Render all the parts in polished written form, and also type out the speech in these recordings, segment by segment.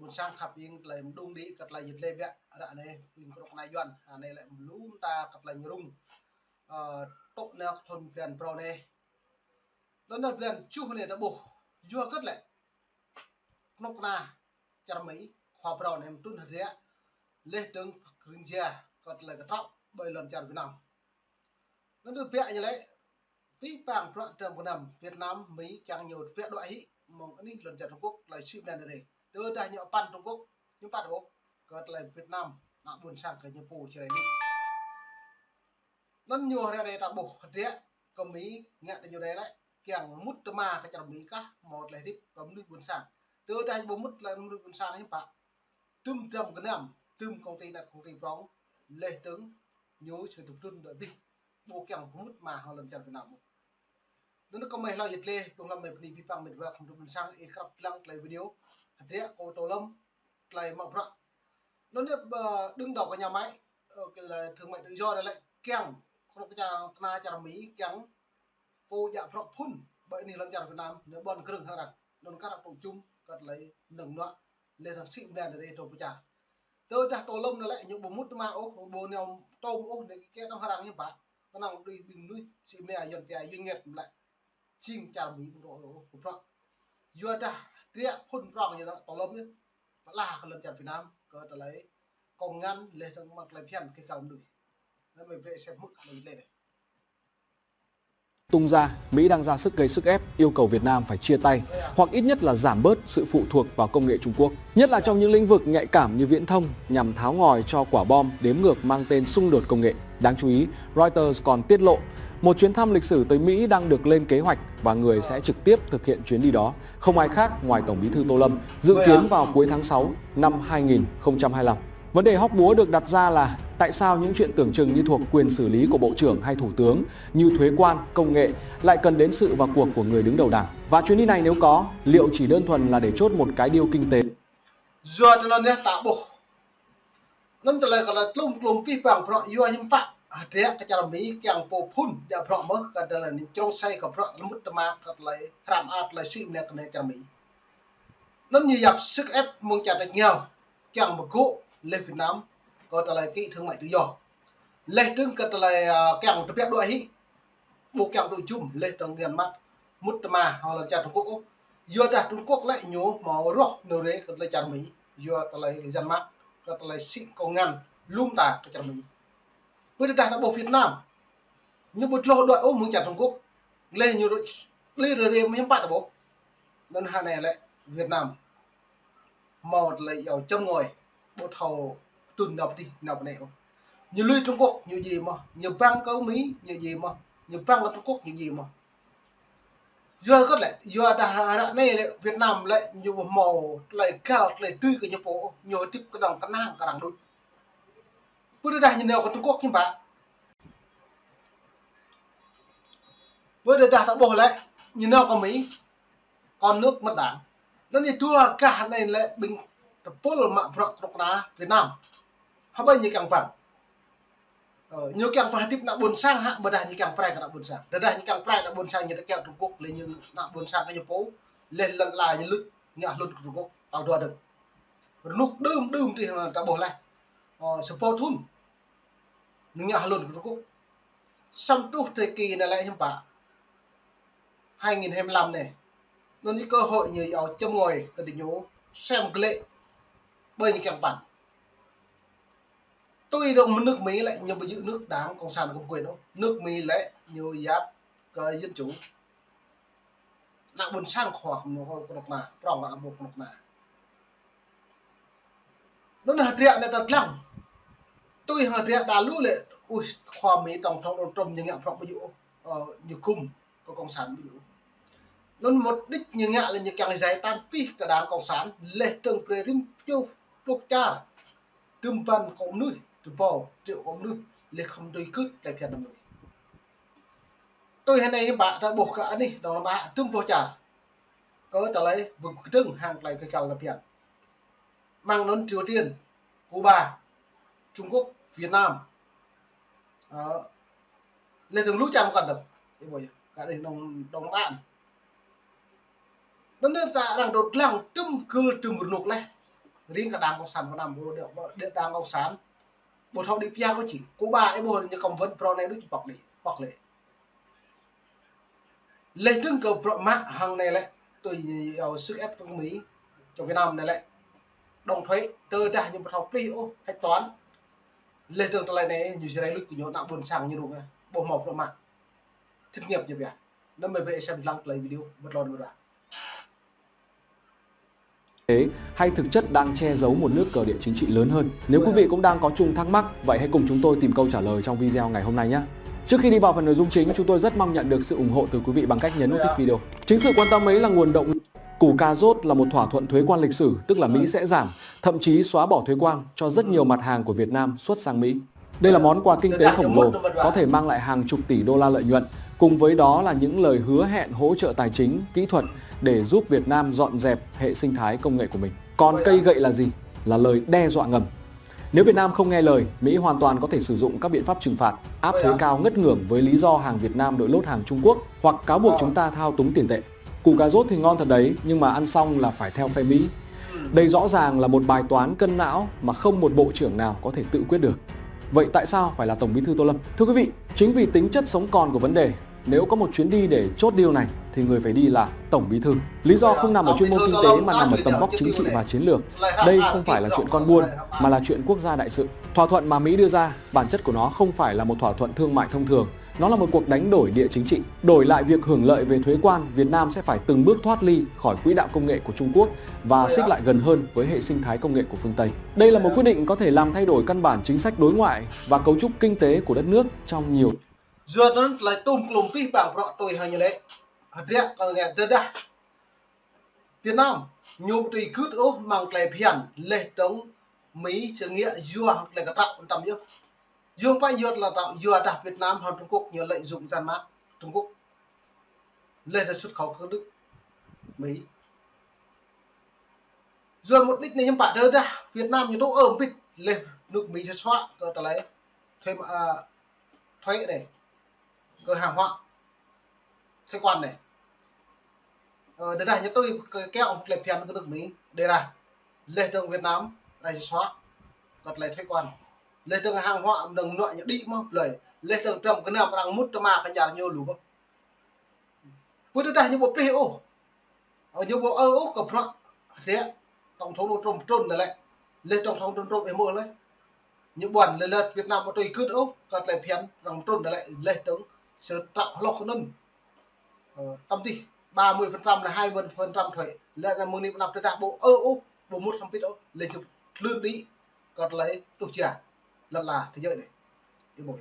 buồn sang khắp yên lại đung đi cật lại dịch lên vậy đã này mình có này doan này lại lún ta cật lại rung tốt nào thôn plan pro này đó là plan chú này đã bổ vua cất lại nóc na chả mấy khoa pro này tuân thật đấy lê tướng rừng già cật lại cái trọc bởi lần chặt Việt Nam nó được vẽ như đấy ví bằng pro trường của nằm Việt Nam Mỹ chẳng nhiều vẽ loại hí mong anh lần chặt Trung Quốc lại ship lên đây từ đây nhọ pan Trung Quốc nhưng pan Úc cật lại Việt Nam nó buồn sang cái nhập phù chơi này nó nhiều ra đây ta bổ đấy có Mỹ nghe được nhiều đấy đấy kiang mút ma cái chả Mỹ cả một lại thích có nước buồn sang từ đây bố mút là nước buồn sang ấy bạn tum trầm cái nằm tum công ty đặt công ty bóng lê tướng nhớ sự tập trung đợi đi bộ kiang mút mà họ làm chặt Việt Nam nó có mấy lo dịch lê trong làm mấy vi phạm mình vợ không được buồn sang ấy khắp lăng lại video thế ô tô lâm lại mọc ra nó nếp đứng đầu cái nhà máy cái là thương mại tự do đây lại kiang không có nhà na chả Mỹ kiang cô dạ phật phun bởi vì lần chặt Việt Nam nếu bọn kêu hơn là nó các đặc tổ chung cất lấy nồng nọ lên thằng xịn đèn ở đây tổ chặt tôi chặt tổ lông lại những bộ mút ma ốc bộ nèo tôm ốc để cái nó hàng như vậy nó nào đi bình núi xịn đèn dần dần doanh nghiệp lại chim chả Mỹ bộ phật vừa đã tiệt phun rong như đó tổ lông nhé là lần chặt Việt Nam cất lấy công ngăn lên thằng mặt lại phiền cái cầu đùi nó mình về xem mức mình lên này tung ra, Mỹ đang ra sức gây sức ép yêu cầu Việt Nam phải chia tay hoặc ít nhất là giảm bớt sự phụ thuộc vào công nghệ Trung Quốc. Nhất là trong những lĩnh vực nhạy cảm như viễn thông nhằm tháo ngòi cho quả bom đếm ngược mang tên xung đột công nghệ. Đáng chú ý, Reuters còn tiết lộ một chuyến thăm lịch sử tới Mỹ đang được lên kế hoạch và người sẽ trực tiếp thực hiện chuyến đi đó không ai khác ngoài Tổng Bí thư Tô Lâm, dự kiến vào cuối tháng 6 năm 2025. Vấn đề hóc búa được đặt ra là tại sao những chuyện tưởng chừng như thuộc quyền xử lý của Bộ trưởng hay Thủ tướng như thuế quan, công nghệ lại cần đến sự vào cuộc của người đứng đầu Đảng? Và chuyến đi này nếu có, liệu chỉ đơn thuần là để chốt một cái deal kinh tế? Do cho nó nét tạo bộ nó lại gọi là lùm pi bằng pro yêu anh pak thế cái chả Mỹ càng po phun đã pro mất cái đó là trong say của pro nó mất mà cái lại làm art lại suy này cái chả Mỹ nó như dập sức ép mong chặt được nhau càng một cụ lên Việt Nam có trở lại kỹ thương mại tự do lên tương cái lại càng tập đội hí bộ càng đội chung lên tầng gần mắt mút mà họ là chặt Trung Quốc do đặt Trung Quốc lại nhố màu róc nơi đấy cái lại chặt Mỹ do cái lại dân mắt cái lại xịn công ngăn lung tả cái chặt Mỹ với đặt ở bộ Việt Nam nhưng một lô đội ôm muốn chặt Trung Quốc lên nhiều đội lên rồi mới bắt được bộ nên hai này lại Việt Nam một lại giàu châm ngồi bộ thầu tuần đọc đi đọc này như lưu Trung Quốc như gì mà như băng câu Mỹ như gì mà như băng ở Trung Quốc như gì mà giờ có lại giờ đã này lại Việt Nam lại nhiều màu lại cao lại tươi cái nhập bộ nhiều tiếp cái đồng cái đằng đôi với đây như nào của Trung Quốc nhưng bạn với đây đã bổ lại như nào của Mỹ còn nước mất đảng nó như thua cả này lại bình tập pol mà Việt Nam họ bây giờ càng phẳng nhiều càng phải tiếp nạp buồn sang hạ bờ đài như càng phải nạp buồn sang bờ đài như càng phải nạp buồn sang như các Trung Quốc lên như nạp buồn sang cái nhập phố lên lần lại như lứt nhà lứt Trung Quốc tàu đua được lúc đơm thì là đã bỏ lại support thun nhà lứt Trung Quốc xong tu thời kỳ này lại hiểm bạ 2025 này nó như cơ hội như ở trong ngồi cái định nhố xem cái lệ bởi như càng bản tôi đồng nước Mỹ lại nhiều giữ nước Đảng Cộng sản công quyền đâu nước Mỹ lại nhiều giáp cái dân chủ nặng buồn sang khoảng một độc mà prong là một độc mà nó là triệt này đặt lăng tôi hạt triệt đã lú lệ ui khoa Mỹ tổng thống trong những ngạn prong ví dụ như cung có Cộng sản ví dụ nó một đích như ngạn là như càng giải tan pi cả Đảng Cộng sản lệ từng prerim châu quốc cha tương văn cộng nuôi từ bò triệu cộng nuôi lệ không đôi cướp tại Việt Nam tôi hôm nay bạn đã buộc cả đi đó là bạn tương vô trả có trả lấy vùng tương hàng lại cái cầu là Việt mang đến Triều Tiên Cuba Trung Quốc Việt Nam lên từng lũ chạm còn được cái buổi cả đây đồng bạn nó nên ra đang đột lòng tüm cư từ một nục này riêng cả đảng cộng sản Việt Nam bộ đảng cộng sản bộ thọ đi pia có chỉ Cuba ấy bộ như công vấn pro này nó chỉ bọc lệ lấy trưng cờ pro mã hàng này lại tôi ở sức ép trong Mỹ cho Việt Nam này lại đồng thuế từ đa nhưng mà thọ plio hạch toán lên trường lại này như thế này lúc của nhau nặng buồn sang như đúng này bộ màu pro mã thất nghiệp như vậy nó mới về xem lăng play video một lần một đoạn hay thực chất đang che giấu một nước cờ địa chính trị lớn hơn? Nếu quý vị cũng đang có chung thắc mắc, vậy hãy cùng chúng tôi tìm câu trả lời trong video ngày hôm nay nhé. Trước khi đi vào phần nội dung chính, chúng tôi rất mong nhận được sự ủng hộ từ quý vị bằng cách nhấn nút thích video. Chính sự quan tâm ấy là nguồn động. Củ cà rốt là một thỏa thuận thuế quan lịch sử, tức là Mỹ sẽ giảm, thậm chí xóa bỏ thuế quan cho rất nhiều mặt hàng của Việt Nam xuất sang Mỹ. Đây là món quà kinh tế khổng lồ, có thể mang lại hàng chục tỷ đô la lợi nhuận. Cùng với đó là những lời hứa hẹn hỗ trợ tài chính, kỹ thuật để giúp Việt Nam dọn dẹp hệ sinh thái công nghệ của mình. Còn cây gậy là gì? Là lời đe dọa ngầm. Nếu Việt Nam không nghe lời, Mỹ hoàn toàn có thể sử dụng các biện pháp trừng phạt, áp thuế cao ngất ngưởng với lý do hàng Việt Nam đội lốt hàng Trung Quốc hoặc cáo buộc chúng ta thao túng tiền tệ. Củ cà rốt thì ngon thật đấy, nhưng mà ăn xong là phải theo phe Mỹ. Đây rõ ràng là một bài toán cân não mà không một bộ trưởng nào có thể tự quyết được. Vậy tại sao phải là Tổng Bí thư Tô Lâm? Thưa quý vị, chính vì tính chất sống còn của vấn đề, nếu có một chuyến đi để chốt deal này thì người phải đi là Tổng Bí thư. Lý do không nằm ở chuyên môn kinh tế mà nằm ở tầm vóc chính trị và chiến lược. Đây không phải là chuyện con buôn mà là chuyện quốc gia đại sự. Thỏa thuận mà Mỹ đưa ra, bản chất của nó không phải là một thỏa thuận thương mại thông thường. Nó là một cuộc đánh đổi địa chính trị. Đổi lại việc hưởng lợi về thuế quan, Việt Nam sẽ phải từng bước thoát ly khỏi quỹ đạo công nghệ của Trung Quốc và xích lại gần hơn với hệ sinh thái công nghệ của phương Tây. Đây là một quyết định có thể làm thay đổi căn bản chính sách đối ngoại và cấu trúc kinh tế của đất nước trong nhiều. Dua nó lại tung lùm pi bảng pro tôi hay như thế riêng còn nghe chưa đã Việt Nam nhung tùy cứ ố mang lại phiền lệ tống Mỹ chữ nghĩa dua hoặc là cái tạo tầm nhớ dương phải dua là tạo dua đặt Việt Nam hoặc Trung Quốc nhờ lợi dụng gian mát Trung Quốc lên là xuất khẩu các nước Mỹ rồi mục đích này nhưng bạn đưa ra Việt Nam như tôi ôm bịt lên nước Mỹ sẽ xóa cơ ta lấy thuế này cơ hàng hóa thuế quan này đây là những tôi kéo ông lệ phiền cái nước Mỹ đây là lệ trường Việt Nam này xóa còn lại thuế quan lệ trường hàng hóa đừng loại những đi mà lời lệ trường trầm cái nào đang mút cho mà cái nhà nhiều lũ với đây những bộ PO ở những bộ Âu của họ thế tổng thống Trump Trump này lại lệ tổng thống Trump em mua lấy những buồn lệ Việt Nam mà tôi cứ Âu còn lại phiền rằng Trump này lại lệ trường sự tạo lo không nên tâm đi 30% là 20% thuế là một niệm làm cho đảng bộ bộ một trăm đó lấy chụp lương đi còn lấy tu trả là thế giới này cái một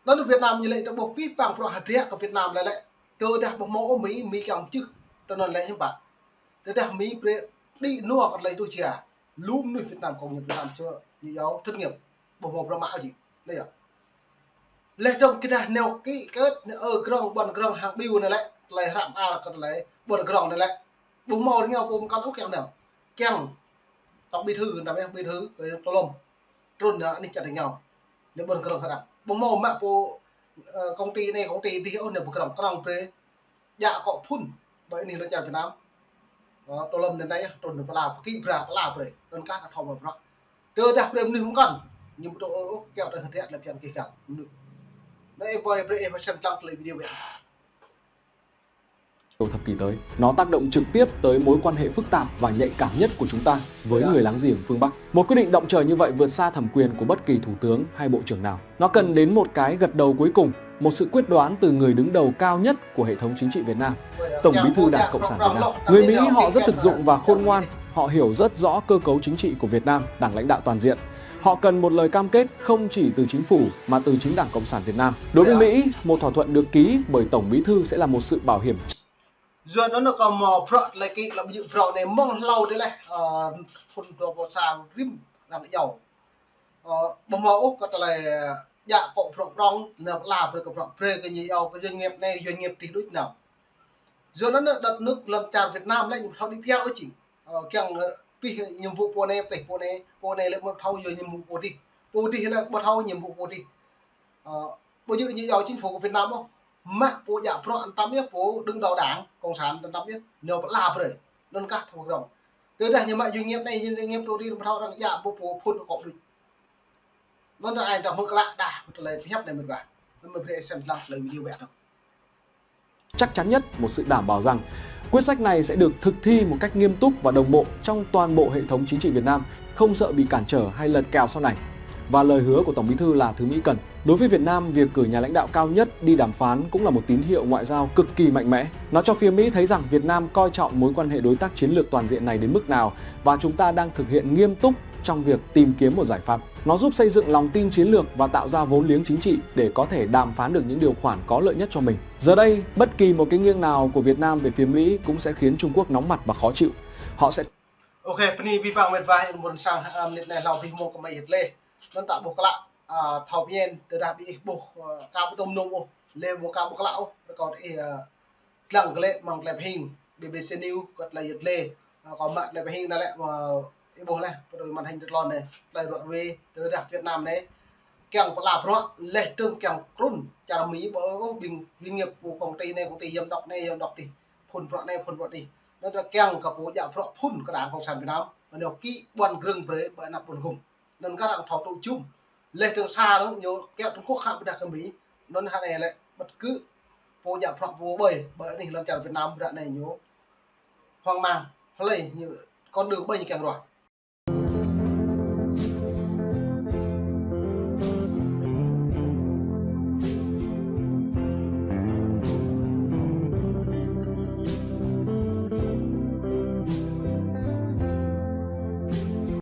nó được Việt Nam như vậy trong bộ phí bằng pro hạt rẻ của Việt Nam lại cơ đặc bộ mẫu Mỹ càng chứ cho nên lấy những bạn thế đặc Mỹ đi nua còn lấy tu trả luôn người Việt Nam công nghiệp Việt Nam chưa như giáo thất nghiệp bộ một ra mã gì đây à lấy trong cái này nêu cái grong bần grong hàng biu này lại rạm là còn lấy bần grong này lại bốn màu nhau cùng con ốc kẹo nào chăng tổng bí thư làm em bí thư cái Tô Lâm trôn đi chặt đánh nhau nếu bần grong thật bốn màu mẹ cô công ty này công ty đi ôn được bần grong về dạ cọ phun vậy nên nó chặt Việt Nam Tô Lâm đến đây trôn được làm kỹ ra làm rồi đơn các thòng vào đó cơ đặc điểm không cần nhưng tôi kẹo tới thật là phiền kỳ cả đây em xem trong video vậy thập kỷ tới, nó tác động trực tiếp tới mối quan hệ phức tạp và nhạy cảm nhất của chúng ta với người láng giềng phương Bắc. Một quyết định động trời như vậy vượt xa thẩm quyền của bất kỳ thủ tướng hay bộ trưởng nào. Nó cần đến một cái gật đầu cuối cùng, một sự quyết đoán từ người đứng đầu cao nhất của hệ thống chính trị Việt Nam, Tổng Bí thư Đảng Cộng sản Việt Nam. Người Mỹ họ rất thực dụng và khôn ngoan, họ hiểu rất rõ cơ cấu chính trị của Việt Nam, Đảng lãnh đạo toàn diện. Họ cần một lời cam kết không chỉ từ chính phủ mà từ chính Đảng Cộng sản Việt Nam. Đối với Mỹ, một thỏa thuận được ký bởi Tổng Bí thư sẽ là một sự bảo hiểm. Giờ nó còn pro lại cái là ví dụ pro này mong lâu đấy này phần đồ bộ xào rim làm dầu bộ mẫu có là dạ cọ pro rong là pro pro cái gì cái doanh nghiệp này doanh nghiệp thì đối nào giờ nó đặt nước lần tràn Việt Nam lại thao đi theo chỉ càng nhiệm vụ po này lại một thao rồi nhiệm vụ po đi là một thao nhiệm vụ po đi bây giờ như chính phủ của Việt Nam không mà bộ dạ pro an tâm biết bộ đứng đầu đảng cộng sản an tâm biết nếu làm rồi nên các hoạt động từ đây nhưng mà doanh nghiệp này doanh nghiệp đầu tiên thao đang giảm bộ phun nó có được nó là ai trong mức lạ đã một lời phép này mình vào mình phải xem làm lời video bẹt không. Chắc chắn nhất một sự đảm bảo rằng quyết sách này sẽ được thực thi một cách nghiêm túc và đồng bộ trong toàn bộ hệ thống chính trị Việt Nam, không sợ bị cản trở hay lật kèo sau này. Và lời hứa của Tổng Bí thư là thứ Mỹ cần. Đối với Việt Nam, việc cử nhà lãnh đạo cao nhất đi đàm phán cũng là một tín hiệu ngoại giao cực kỳ mạnh mẽ. Nó cho phía Mỹ thấy rằng Việt Nam coi trọng mối quan hệ đối tác chiến lược toàn diện này đến mức nào và chúng ta đang thực hiện nghiêm túc trong việc tìm kiếm một giải pháp. Nó giúp xây dựng lòng tin chiến lược và tạo ra vốn liếng chính trị để có thể đàm phán được những điều khoản có lợi nhất cho mình. Giờ đây, bất kỳ một cái nghiêng nào của Việt Nam về phía Mỹ cũng sẽ khiến Trung Quốc nóng mặt và khó chịu. Họ sẽ ok, pani vi phạm mệt vai muốn sang lịch này lao vi mô của mày hết lê nên tạo bộ lạ thầu nhiên từ đã bị bộ cao đông nung lê bộ cao bộ lão còn thì lăng lệ bằng lẹp hình BBC News còn là hết lê còn mạng lẹp hình là lại mà bộ này rồi màn hình được lon này lại đoạn về từ đặc Việt Nam đấy kèng có làm đó lệ tương kèng run chả Mỹ bỡ bình doanh nghiệp của công ty yếm đọc thì phun phun đi nó là kèng cả bộ dạ phun cái đảng cộng sản Việt Nam và nếu kỹ quan rừng với bởi nạp buồn gùng nên các đảng thảo tụ chung lệ tương xa đó nhiều kẹo Trung Quốc khác với đặc Mỹ nên hai này lại bất cứ bộ dạ bộ bởi này lần chào Việt Nam đoạn này nhớ hoang mang lấy như con đường bây như kèng rồi